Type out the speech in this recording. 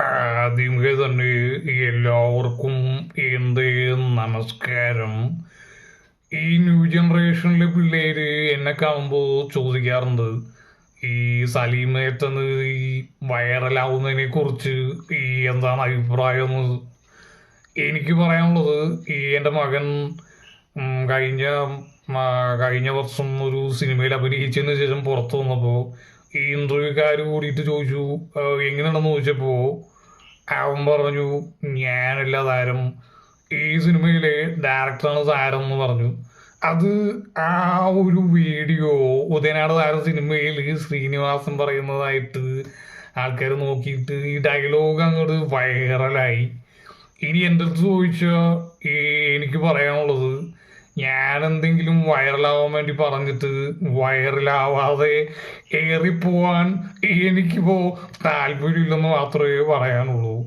ആദ്യമേ തന്നെ എല്ലാവർക്കും എൻ്റെ നമസ്കാരം. ഈ ന്യൂ ജനറേഷനിലെ പിള്ളേര് എന്നെ കാണുമ്പോൾ ചോദിക്കാറുണ്ട്, ഈ സലീമേട്ടന് ഈ വൈറലാവുന്നതിനെ കുറിച്ച് എന്താണ് അഭിപ്രായം എന്ന്. എനിക്ക് പറയാനുള്ളത്, എൻ്റെ മകൻ കഴിഞ്ഞ കഴിഞ്ഞ വർഷം ഒരു സിനിമയിൽ അഭിനയിച്ചതിന് ശേഷം പുറത്തു വന്നപ്പോൾ ഈ ഇന്റർവ്യൂക്കാർ കൂടിയിട്ട് ചോദിച്ചു, എങ്ങനെയാണെന്ന് ചോദിച്ചപ്പോൾ അവൻ പറഞ്ഞു, ഞാനല്ല താരം, ഈ സിനിമയിലെ ഡയറക്ടറാണ് താരം എന്ന് പറഞ്ഞു. അത് ആ ഒരു വീഡിയോ ഉദയനാട് താരം സിനിമയിൽ ശ്രീനിവാസൻ പറയുന്നതായിട്ട് ആൾക്കാർ നോക്കിയിട്ട് ഈ ഡയലോഗ് അങ്ങോട്ട് വൈറലായി. ഇനി എൻ്റെ അടുത്ത് ചോദിച്ചാൽ എനിക്ക് പറയാനുള്ളത്, ഞാൻ എന്തെങ്കിലും വൈറലാവാൻ വേണ്ടി പറഞ്ഞിട്ട് വൈറലാവാതെ ഏറിപ്പോവാൻ എനിക്കിപ്പോൾ താല്പര്യമില്ലെന്ന് മാത്രമേ പറയാനുള്ളൂ.